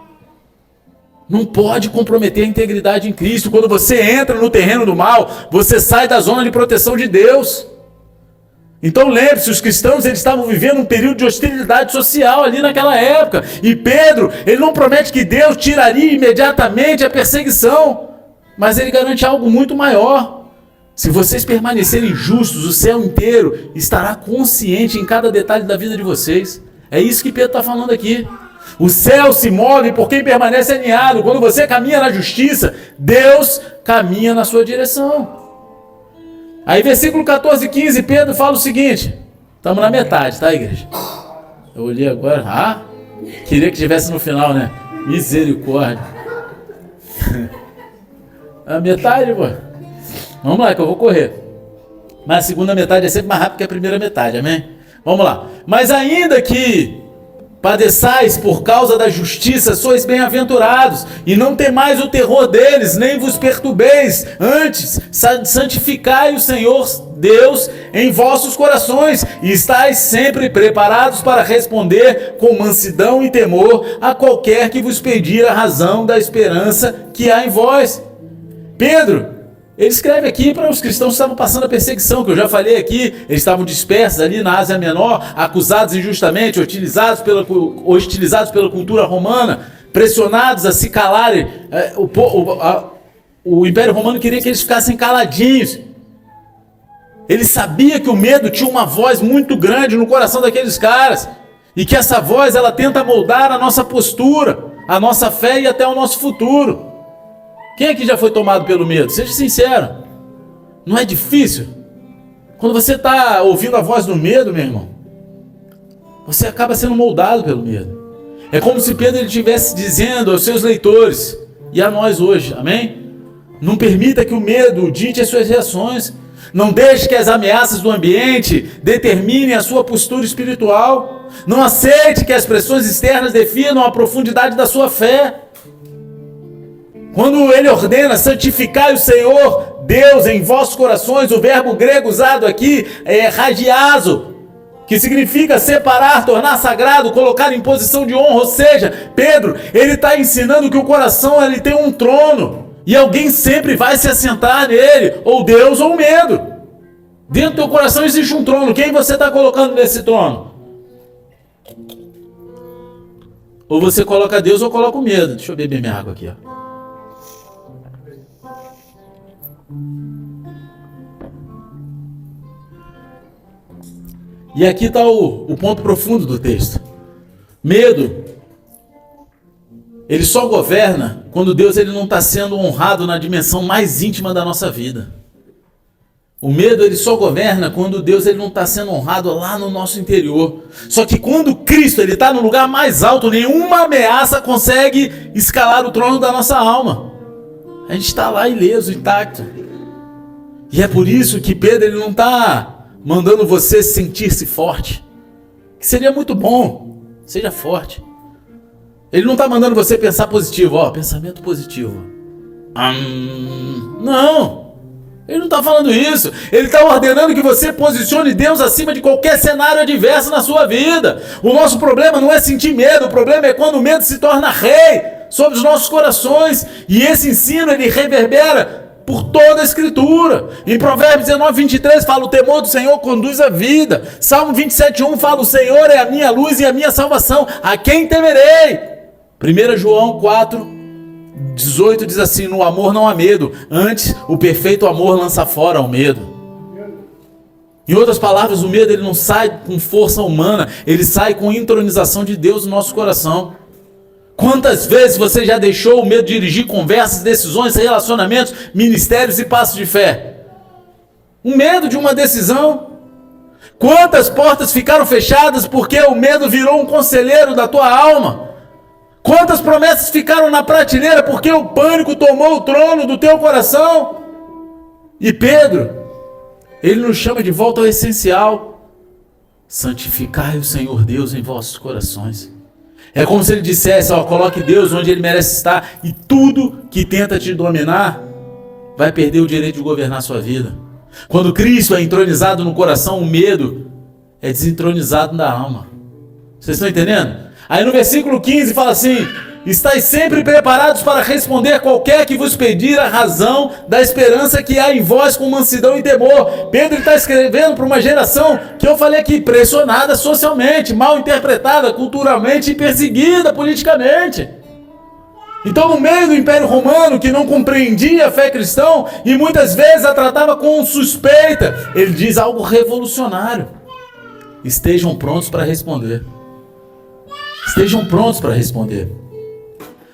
Não pode comprometer a integridade em Cristo. Quando você entra no terreno do mal, você sai da zona de proteção de Deus. Então lembre-se, os cristãos eles estavam vivendo um período de hostilidade social ali naquela época. E Pedro, ele não promete que Deus tiraria imediatamente a perseguição, mas ele garante algo muito maior. Se vocês permanecerem justos, o céu inteiro estará consciente em cada detalhe da vida de vocês. É isso que Pedro está falando aqui. O céu se move por quem permanece alinhado. Quando você caminha na justiça, Deus caminha na sua direção. Aí versículo 14 e 15, Pedro fala o seguinte. Estamos na metade, tá, igreja? Eu olhei agora. Queria que estivesse no final, né? Misericórdia. A metade, pô. Vamos lá que eu vou correr. Mas a segunda metade é sempre mais rápida que a primeira metade, amém? Vamos lá. Mas ainda que padeçais por causa da justiça, sois bem-aventurados, e não temais o terror deles, nem vos perturbeis, antes santificai o Senhor Deus em vossos corações, e estáis sempre preparados para responder com mansidão e temor a qualquer que vos pedir a razão da esperança que há em vós. Pedro, ele escreve aqui para os cristãos que estavam passando a perseguição, que eu já falei aqui, eles estavam dispersos ali na Ásia Menor, acusados injustamente, hostilizados pela cultura romana, pressionados a se calarem. O Império Romano queria que eles ficassem caladinhos. Ele sabia que o medo tinha uma voz muito grande no coração daqueles caras, e que essa voz ela tenta moldar a nossa postura, a nossa fé e até o nosso futuro. Quem aqui já foi tomado pelo medo? Seja sincero. Não é difícil? Quando você está ouvindo a voz do medo, meu irmão, você acaba sendo moldado pelo medo. É como se Pedro estivesse dizendo aos seus leitores, e a nós hoje, amém? Não permita que o medo dite as suas reações. Não deixe que as ameaças do ambiente determinem a sua postura espiritual. Não aceite que as pressões externas definam a profundidade da sua fé. Quando ele ordena santificar o Senhor Deus em vossos corações, o verbo grego usado aqui é radiazo, que significa separar, tornar sagrado, colocar em posição de honra. Ou seja, Pedro, ele está ensinando que o coração ele tem um trono e alguém sempre vai se assentar nele, ou Deus ou o medo. Dentro do teu coração existe um trono. Quem você está colocando nesse trono? Ou você coloca Deus ou coloca o medo. Deixa eu beber minha água aqui, ó. E aqui está o ponto profundo do texto. Medo, ele só governa quando Deus ele não está sendo honrado na dimensão mais íntima da nossa vida. O medo ele só governa quando Deus ele não está sendo honrado lá no nosso interior. Só que quando Cristo ele está no lugar mais alto, nenhuma ameaça consegue escalar o trono da nossa alma. A gente está lá ileso, intacto. E é por isso que Pedro ele não está mandando você sentir-se forte, que seria muito bom, seja forte, Ele não está mandando você pensar positivo, pensamento positivo. Não, ele não está falando isso. Ele está ordenando que você posicione Deus acima de qualquer cenário adverso na sua vida. O nosso problema não é sentir medo, o problema é quando o medo se torna rei sobre os nossos corações. E esse ensino, ele reverbera por toda a Escritura. Em Provérbios 19:23 fala: o temor do Senhor conduz a vida. Salmo 27:1 fala: o Senhor é a minha luz e a minha salvação, a quem temerei? 1 João 4:18 diz assim: no amor não há medo, antes o perfeito amor lança fora o medo. Em outras palavras, o medo ele não sai com força humana, ele sai com a entronização de Deus no nosso coração. Quantas vezes você já deixou o medo dirigir conversas, decisões, relacionamentos, ministérios e passos de fé? O medo de uma decisão. Quantas portas ficaram fechadas porque o medo virou um conselheiro da tua alma? Quantas promessas ficaram na prateleira porque o pânico tomou o trono do teu coração? E Pedro, ele nos chama de volta ao essencial: santificai o Senhor Deus em vossos corações. É como se ele dissesse: coloque Deus onde ele merece estar, e tudo que tenta te dominar vai perder o direito de governar a sua vida. Quando Cristo é entronizado no coração, o medo é desentronizado da alma. Vocês estão entendendo? Aí no versículo 15 fala assim: estais sempre preparados para responder qualquer que vos pedir a razão da esperança que há em vós com mansidão e temor. Pedro está escrevendo para uma geração que eu falei aqui, pressionada socialmente, mal interpretada culturalmente e perseguida politicamente. Então, no meio do Império Romano, que não compreendia a fé cristã e muitas vezes a tratava com suspeita, ele diz algo revolucionário: estejam prontos para responder. Estejam prontos para responder.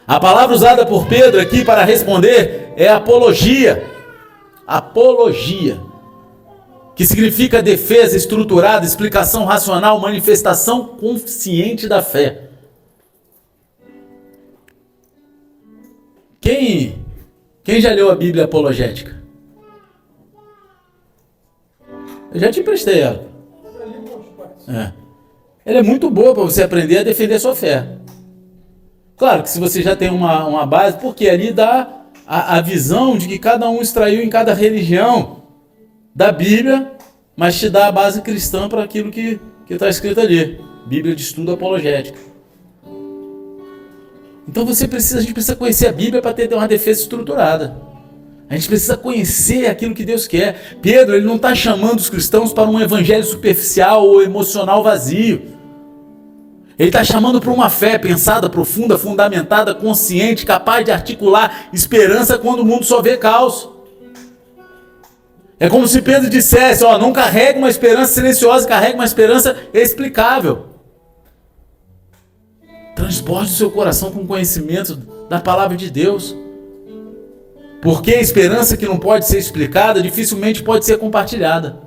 A palavra usada por Pedro aqui para responder é apologia. Apologia, que significa defesa estruturada, explicação racional, manifestação consciente da fé. Quem já leu a Bíblia apologética? Eu já te emprestei ela. Ela é muito boa para você aprender a defender a sua fé. Claro que se você já tem uma base, porque ali dá a visão de que cada um extraiu em cada religião da Bíblia, mas te dá a base cristã para aquilo que está escrito ali. Bíblia de estudo apologética. Então a gente precisa conhecer a Bíblia para ter uma defesa estruturada. A gente precisa conhecer aquilo que Deus quer. Pedro, ele não está chamando os cristãos para um evangelho superficial ou emocional vazio. Ele está chamando para uma fé pensada, profunda, fundamentada, consciente, capaz de articular esperança quando o mundo só vê caos. É como se Pedro dissesse: não carregue uma esperança silenciosa, carregue uma esperança explicável. Transporte o seu coração com conhecimento da palavra de Deus. Porque a esperança que não pode ser explicada, dificilmente pode ser compartilhada.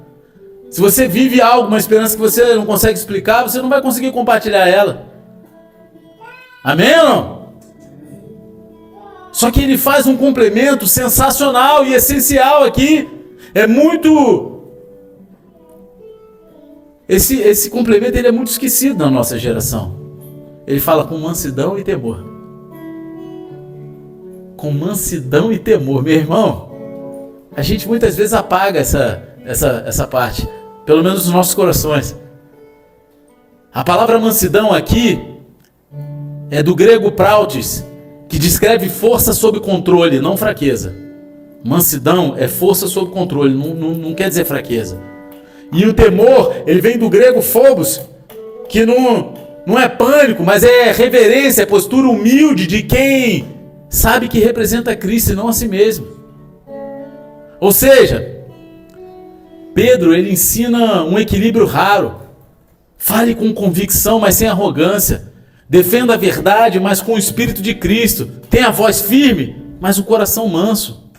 Se você vive algo, uma esperança que você não consegue explicar, você não vai conseguir compartilhar ela. Amém ou não? Só que ele faz um complemento sensacional e essencial aqui. É muito... Esse complemento ele é muito esquecido na nossa geração. Ele fala com mansidão e temor. Com mansidão e temor. Meu irmão, a gente muitas vezes apaga essa parte. Pelo menos nos nossos corações. A palavra mansidão aqui é do grego prautes, que descreve força sob controle, não fraqueza. Mansidão é força sob controle, não quer dizer fraqueza. E o temor, ele vem do grego phobos, que não é pânico, mas é reverência, é postura humilde de quem sabe que representa Cristo e não a si mesmo. Ou seja, Pedro, ele ensina um equilíbrio raro. Fale com convicção, mas sem arrogância. Defenda a verdade, mas com o Espírito de Cristo. Tenha a voz firme, mas o coração manso.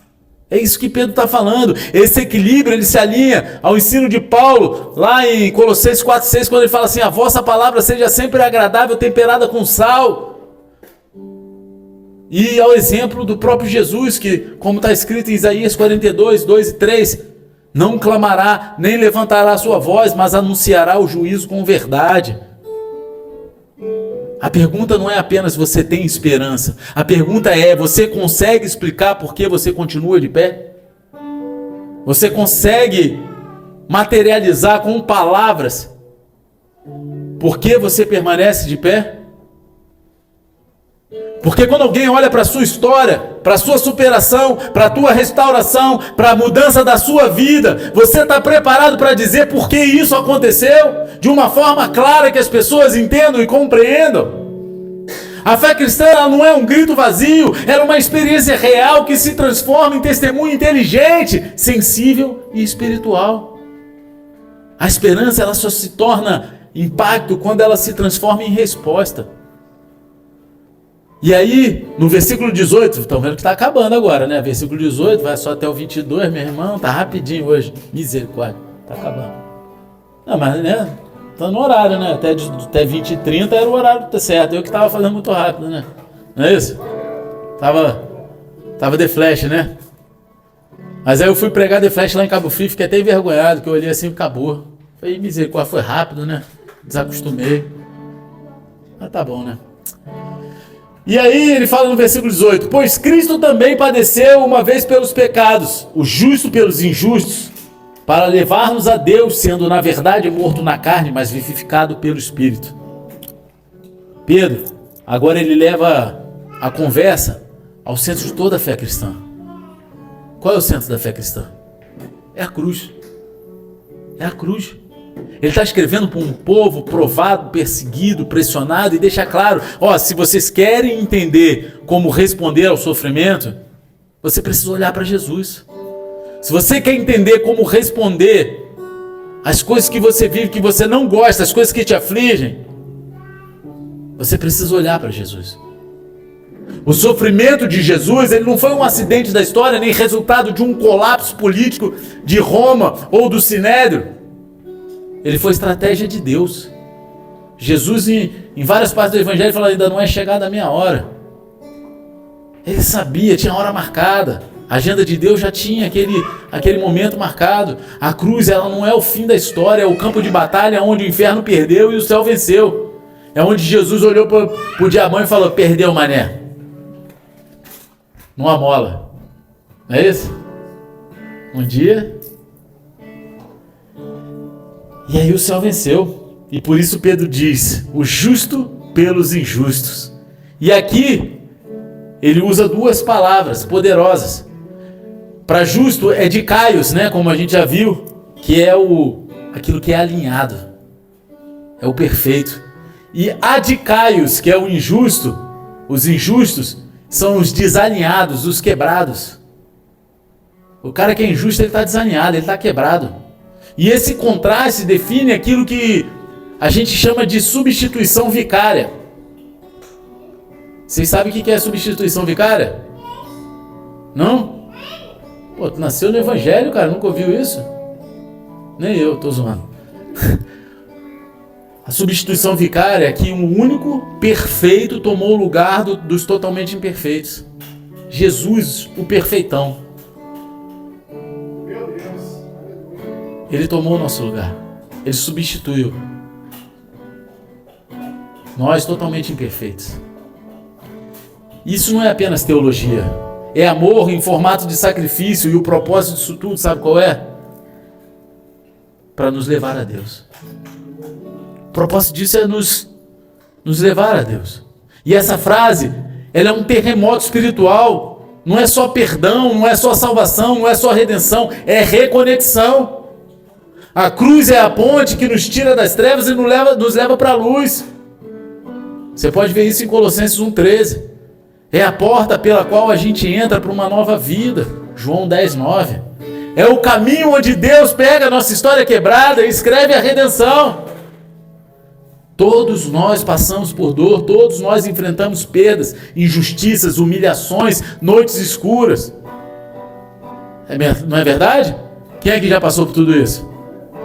É isso que Pedro está falando. Esse equilíbrio, ele se alinha ao ensino de Paulo, lá em Colossenses 4,6, quando ele fala assim: a vossa palavra seja sempre agradável, temperada com sal. E ao exemplo do próprio Jesus, que, como está escrito em Isaías 42, 2 e 3, não clamará, nem levantará a sua voz, mas anunciará o juízo com verdade. A pergunta não é apenas se você tem esperança. A pergunta é, você consegue explicar por que você continua de pé? Você consegue materializar com palavras por que você permanece de pé? Porque quando alguém olha para a sua história, para a sua superação, para a tua restauração, para a mudança da sua vida, você está preparado para dizer por que isso aconteceu? De uma forma clara que as pessoas entendam e compreendam. A fé cristã ela não é um grito vazio, ela é uma experiência real que se transforma em testemunho inteligente, sensível e espiritual. A esperança ela só se torna impacto quando ela se transforma em resposta. E aí, no versículo 18, estão vendo que está acabando agora, né? Versículo 18, vai só até o 22, meu irmão, tá rapidinho hoje. Misericórdia, tá acabando. Não, mas, né? Tá no horário, né? Até 20 e 30 era o horário tá certo. Eu que tava fazendo muito rápido, né? Não é isso? Tava The Flash, né? Mas aí eu fui pregar The Flash lá em Cabo Frio, fiquei até envergonhado, que eu olhei assim e acabou. Falei, misericórdia, foi rápido, né? Desacostumei. Mas tá bom, né? E aí ele fala no versículo 18, pois Cristo também padeceu uma vez pelos pecados, o justo pelos injustos, para levar-nos a Deus, sendo na verdade morto na carne, mas vivificado pelo Espírito. Pedro, agora ele leva a conversa ao centro de toda a fé cristã. Qual é o centro da fé cristã? É a cruz. É a cruz. Ele está escrevendo para um povo provado, perseguido, pressionado, e deixa claro, se vocês querem entender como responder ao sofrimento, você precisa olhar para Jesus. Se você quer entender como responder às coisas que você vive, que você não gosta, as coisas que te afligem, você precisa olhar para Jesus. O sofrimento de Jesus, ele não foi um acidente da história, nem resultado de um colapso político de Roma ou do Sinédrio. Ele foi estratégia de Deus. Jesus, em várias partes do Evangelho, fala, ainda não é chegada a minha hora. Ele sabia, tinha a hora marcada. A agenda de Deus já tinha aquele momento marcado. A cruz, ela não é o fim da história, é o campo de batalha onde o inferno perdeu e o céu venceu. É onde Jesus olhou para o diamante e falou, perdeu, mané. Não amola. Não é isso? Um dia... E aí o céu venceu. E por isso Pedro diz, o justo pelos injustos. E aqui, ele usa duas palavras poderosas. Para justo é dikaios, né? Como a gente já viu, que é aquilo que é alinhado. É o perfeito. E adikaios, que é o injusto, os injustos, são os desalinhados, os quebrados. O cara que é injusto, ele está desalinhado, ele está quebrado. E esse contraste define aquilo que a gente chama de substituição vicária. Vocês sabem o que é substituição vicária? Não? Pô, tu nasceu no Evangelho, cara, nunca ouviu isso? Nem eu, tô zoando. A substituição vicária é que um único perfeito tomou o lugar dos totalmente imperfeitos. Jesus, o perfeitão. Ele tomou o nosso lugar. Ele substituiu. Nós totalmente imperfeitos. Isso não é apenas teologia. É amor em formato de sacrifício. E o propósito disso tudo, sabe qual é? Para nos levar a Deus. O propósito disso é nos levar a Deus. E essa frase, ela é um terremoto espiritual. Não é só perdão, não é só salvação, não é só redenção. É reconexão. A cruz é a ponte que nos tira das trevas e nos leva para a luz. Você pode ver isso em Colossenses 1,13. É a porta pela qual a gente entra para uma nova vida. João 10,9. É o caminho onde Deus pega a nossa história quebrada e escreve a redenção. Todos nós passamos por dor, todos nós enfrentamos perdas, injustiças, humilhações, noites escuras. Não é verdade? Quem é que já passou por tudo isso?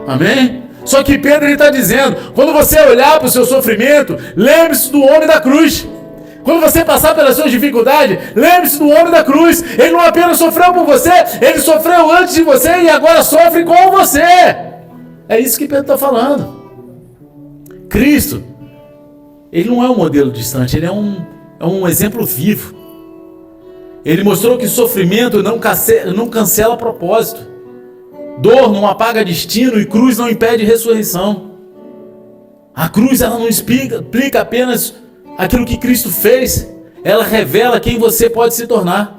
Amém? Só que Pedro está dizendo, quando você olhar para o seu sofrimento, lembre-se do homem da cruz. Quando você passar pelas suas dificuldades, lembre-se do homem da cruz. Ele não apenas sofreu por você, ele sofreu antes de você e agora sofre com você. É isso que Pedro está falando. Cristo, ele não é um modelo distante, ele é um exemplo vivo. Ele mostrou que sofrimento não cancela propósito. Dor não apaga destino e cruz não impede ressurreição. A cruz ela não explica apenas aquilo que Cristo fez, ela revela quem você pode se tornar.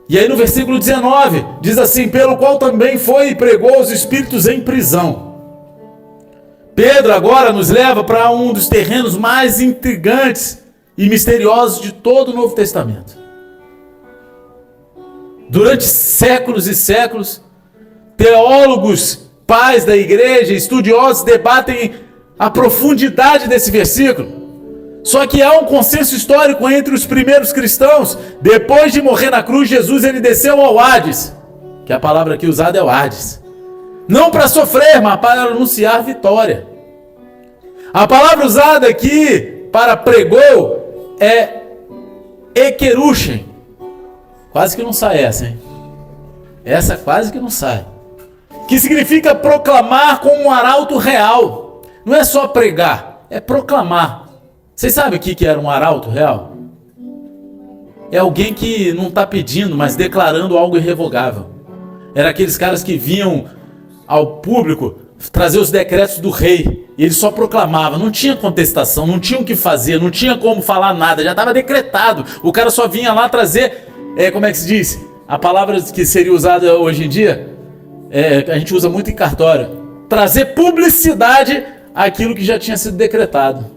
E aí no versículo 19, diz assim: pelo qual também foi e pregou os espíritos em prisão. Pedro agora nos leva para um dos terrenos mais intrigantes e misteriosos de todo o Novo Testamento. Durante séculos e séculos, teólogos, pais da igreja, estudiosos debatem a profundidade desse versículo. Só que há um consenso histórico entre os primeiros cristãos. Depois de morrer na cruz, Jesus ele desceu ao Hades, que a palavra aqui usada é o Hades. Não para sofrer, mas para anunciar vitória. A palavra usada aqui para pregou é ekeruchen. Quase que não sai essa, hein? Essa quase que não sai. Que significa proclamar com um arauto real. Não é só pregar, é proclamar. Vocês sabem o que era um arauto real? É alguém que não está pedindo, mas declarando algo irrevogável. Era aqueles caras que vinham ao público trazer os decretos do rei. E ele só proclamava, não tinha contestação, não tinha o que fazer, não tinha como falar nada, já estava decretado. O cara só vinha lá trazer, como é que se diz? A palavra que seria usada hoje em dia, a gente usa muito em cartório. Trazer publicidade àquilo que já tinha sido decretado.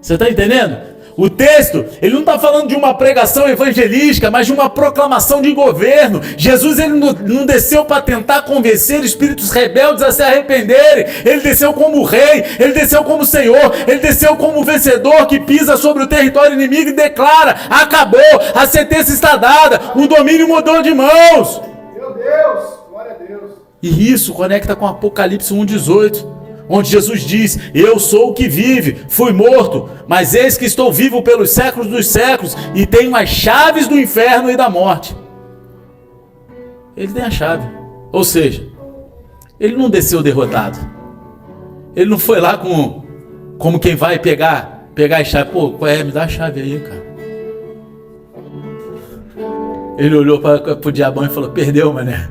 Você está entendendo? O texto, ele não está falando de uma pregação evangelística, mas de uma proclamação de governo. Jesus ele não desceu para tentar convencer espíritos rebeldes a se arrependerem. Ele desceu como rei, ele desceu como senhor, ele desceu como vencedor que pisa sobre o território inimigo e declara: acabou, a sentença está dada, o domínio mudou de mãos. Meu Deus, glória a Deus. E isso conecta com Apocalipse 1,18. Onde Jesus diz: eu sou o que vive, fui morto, mas eis que estou vivo pelos séculos dos séculos e tenho as chaves do inferno e da morte. Ele tem a chave. Ou seja, ele não desceu derrotado. Ele não foi lá como quem vai pegar a chave. Pô, me dá a chave aí, cara. Ele olhou para o diabão e falou: perdeu, mané.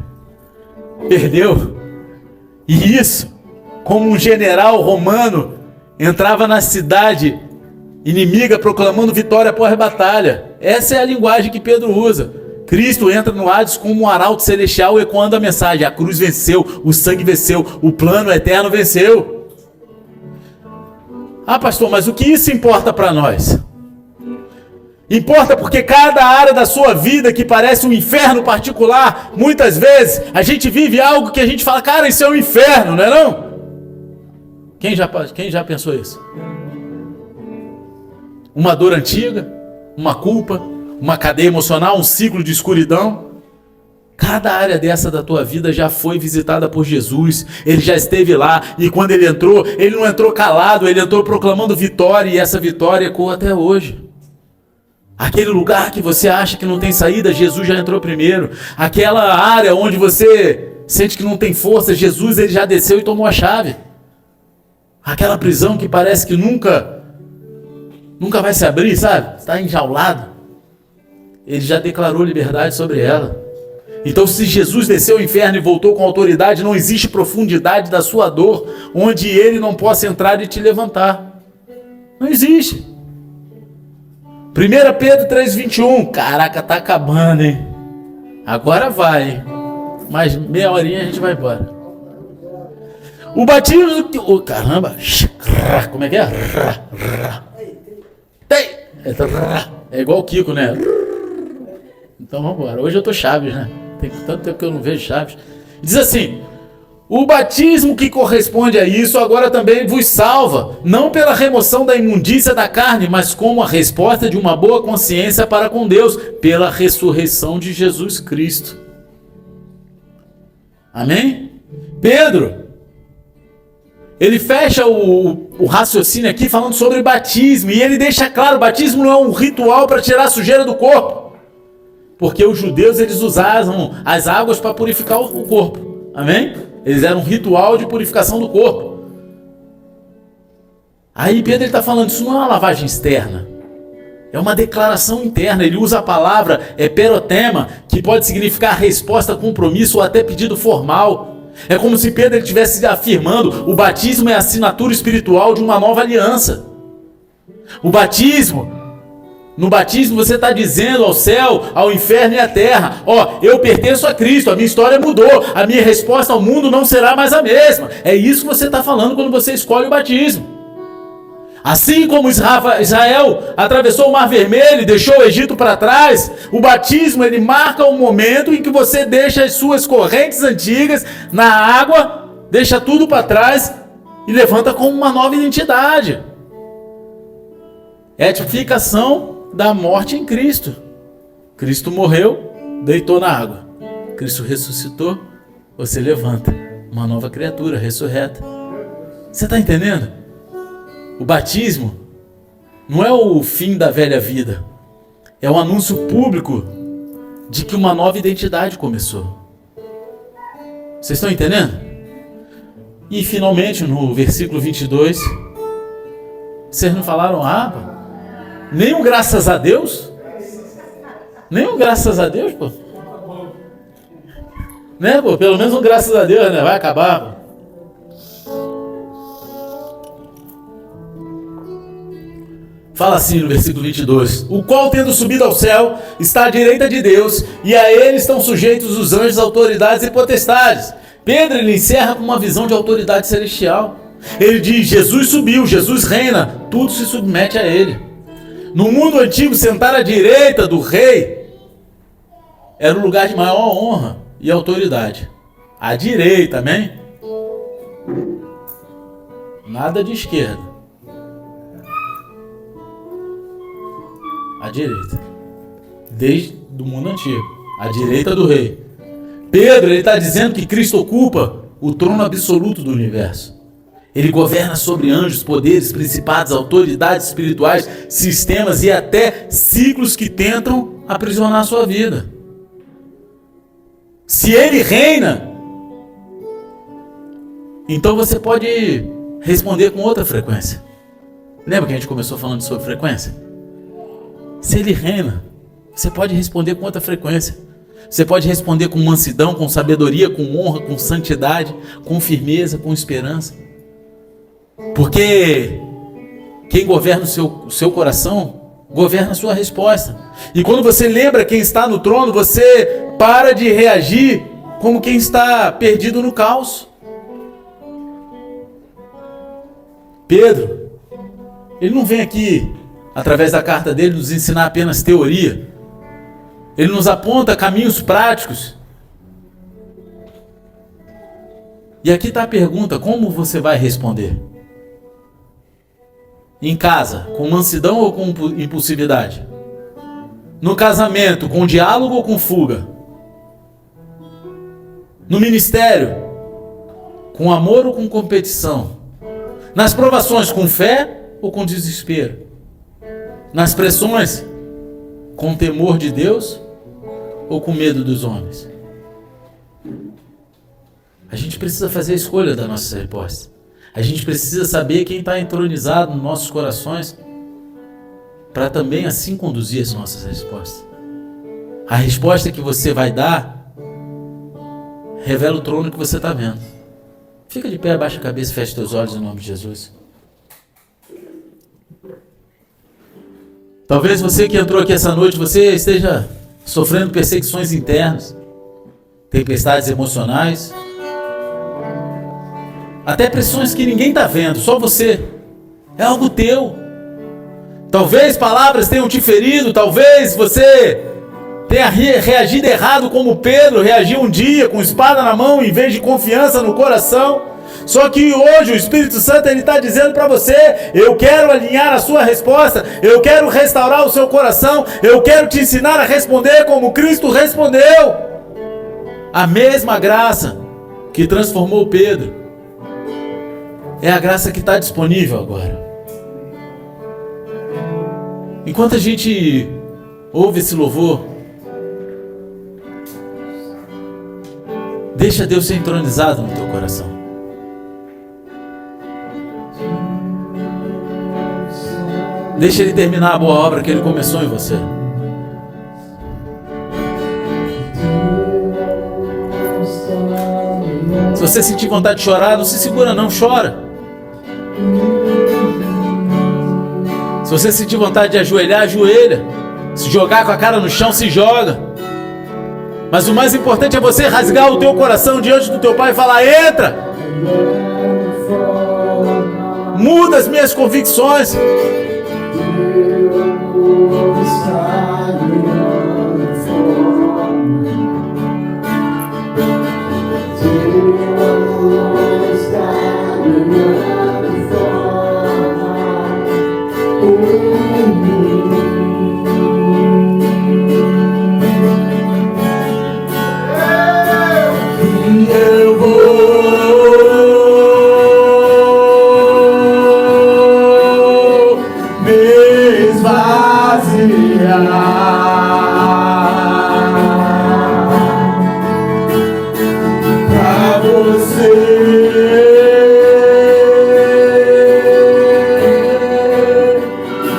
Perdeu. E isso, como um general romano entrava na cidade inimiga proclamando vitória após a batalha. Essa é a linguagem que Pedro usa. Cristo entra no Hades como um arauto celestial ecoando a mensagem: a cruz venceu, o sangue venceu, o plano eterno venceu. Ah, pastor, mas o que isso importa para nós? Importa porque cada área da sua vida que parece um inferno particular, muitas vezes a gente vive algo que a gente fala: cara, isso é um inferno, não é não? Quem já pensou isso? Uma dor antiga, uma culpa, uma cadeia emocional, um ciclo de escuridão. Cada área dessa da tua vida já foi visitada por Jesus. Ele já esteve lá e quando ele entrou, ele não entrou calado, ele entrou proclamando vitória e essa vitória ecoa até hoje. Aquele lugar que você acha que não tem saída, Jesus já entrou primeiro. Aquela área onde você sente que não tem força, Jesus ele já desceu e tomou a chave. Aquela prisão que parece que nunca vai se abrir, sabe? Está enjaulado. Ele já declarou liberdade sobre ela. Então, se Jesus desceu ao inferno e voltou com autoridade, não existe profundidade da sua dor onde ele não possa entrar e te levantar. Não existe. 1 Pedro 3,21. Caraca, tá acabando, hein? Agora vai, hein? Mais meia horinha a gente vai embora. O batismo... caramba! Como é que é? É igual o Kiko, né? Então vamos embora. Hoje eu tô Chaves, né? Tem tanto tempo que eu não vejo Chaves. Diz assim: o batismo que corresponde a isso agora também vos salva, não pela remoção da imundícia da carne, mas como a resposta de uma boa consciência para com Deus, pela ressurreição de Jesus Cristo. Amém? Pedro, ele fecha o raciocínio aqui falando sobre batismo, e ele deixa claro: o batismo não é um ritual para tirar a sujeira do corpo, porque os judeus eles usavam as águas para purificar o corpo. Amém? Eles eram um ritual de purificação do corpo. Aí Pedro está falando, isso não é uma lavagem externa. É uma declaração interna. Ele usa a palavra eperotema, que pode significar resposta, compromisso ou até pedido formal. É como se Pedro estivesse afirmando, o batismo é a assinatura espiritual de uma nova aliança. No batismo você está dizendo ao céu, ao inferno e à terra, eu pertenço a Cristo, a minha história mudou, a minha resposta ao mundo não será mais a mesma. É isso que você está falando quando você escolhe o batismo. Assim como Israel atravessou o Mar Vermelho e deixou o Egito para trás, o batismo ele marca o momento em que você deixa as suas correntes antigas na água, deixa tudo para trás e levanta com uma nova identidade. É a tipificação da morte em Cristo. Cristo morreu, deitou na água. Cristo ressuscitou, você levanta, uma nova criatura ressurreta. Você está entendendo? O batismo não é o fim da velha vida. É um anúncio público de que uma nova identidade começou. Vocês estão entendendo? E finalmente no versículo 22, vocês não falaram, nem um graças a Deus? Nem um graças a Deus, pô? Né, pô? Pelo menos um graças a Deus, né? Vai acabar, pô. Fala assim no versículo 22, o qual tendo subido ao céu, está à direita de Deus, e a ele estão sujeitos os anjos, autoridades e potestades. Pedro ele encerra com uma visão de autoridade celestial. Ele diz, Jesus subiu, Jesus reina, tudo se submete a ele. No mundo antigo, sentar à direita do rei era o lugar de maior honra e autoridade. À direita, amém? Nada de esquerda. À direita. Desde o mundo antigo. À direita do rei. Pedro ele está dizendo que Cristo ocupa o trono absoluto do universo. Ele governa sobre anjos, poderes, principados, autoridades espirituais, sistemas e até ciclos que tentam aprisionar a sua vida. Se ele reina, então você pode responder com outra frequência. Lembra que a gente começou falando sobre frequência? Se ele reina, você pode responder com outra frequência. Você pode responder com mansidão, com sabedoria, com honra, com santidade, com firmeza, com esperança. Porque quem governa o seu coração, governa a sua resposta. E quando você lembra quem está no trono, você para de reagir como quem está perdido no caos. Pedro, ele não vem aqui através da carta dele, nos ensinar apenas teoria. Ele nos aponta caminhos práticos. E aqui está a pergunta, como você vai responder? Em casa, com mansidão ou com impulsividade? No casamento, com diálogo ou com fuga? No ministério, com amor ou com competição? Nas provações, com fé ou com desespero? Nas pressões, com temor de Deus ou com medo dos homens? A gente precisa fazer a escolha da nossa resposta. A gente precisa saber quem está entronizado nos nossos corações para também assim conduzir as nossas respostas. A resposta que você vai dar revela o trono que você está vendo. Fica de pé, abaixa a cabeça e fecha teus olhos em nome de Jesus. Talvez você que entrou aqui essa noite, você esteja sofrendo perseguições internas, tempestades emocionais, até pressões que ninguém está vendo, só você. É algo teu. Talvez palavras tenham te ferido, talvez você tenha reagido errado como Pedro reagiu um dia, com espada na mão em vez de confiança no coração. Só que hoje o Espírito Santo está dizendo para você, eu quero alinhar a sua resposta, eu quero restaurar o seu coração, eu quero te ensinar a responder como Cristo respondeu. A mesma graça que transformou Pedro é a graça que está disponível agora. Enquanto a gente ouve esse louvor, deixa Deus ser entronizado no teu coração. Deixa Ele terminar a boa obra que Ele começou em você. Se você sentir vontade de chorar, não se segura não, chora. Se você sentir vontade de ajoelhar, ajoelha. Se jogar com a cara no chão, se joga. Mas o mais importante é você rasgar o teu coração diante do teu Pai e falar: entra! Muda as minhas convicções. Eu vou me esvaziar pra você.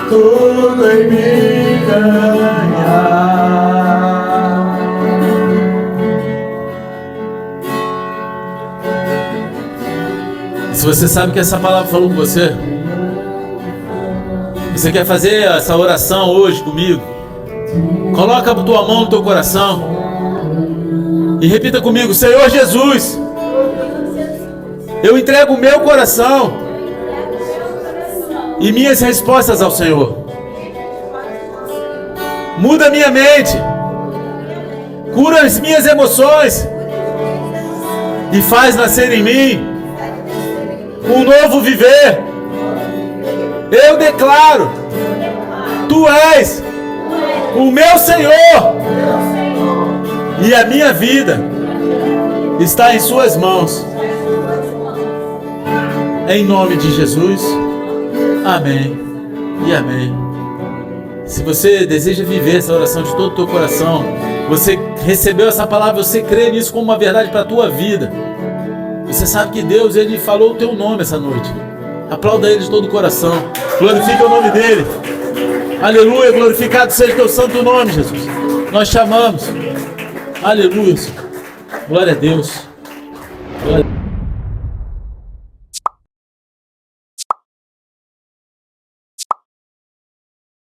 Tudo em me ganhar. Se você sabe que essa palavra falou com você, você quer fazer essa oração hoje comigo, coloca a tua mão no teu coração e repita comigo: Senhor Jesus, eu entrego o meu coração e minhas respostas ao Senhor. Muda minha mente, cura as minhas emoções e faz nascer em mim um novo viver. Eu declaro: Tu és o meu Senhor e a minha vida está em Suas mãos. Em nome de Jesus, amém e amém. Se você deseja viver essa oração de todo o teu coração, você recebeu essa palavra, você crê nisso como uma verdade para a tua vida, você sabe que Deus, Ele falou o teu nome essa noite. Aplauda Ele de todo o coração. Glorifica o nome dEle. Aleluia, glorificado seja o teu santo nome, Jesus. Nós te amamos. Aleluia. Glória a Deus. Glória a Deus.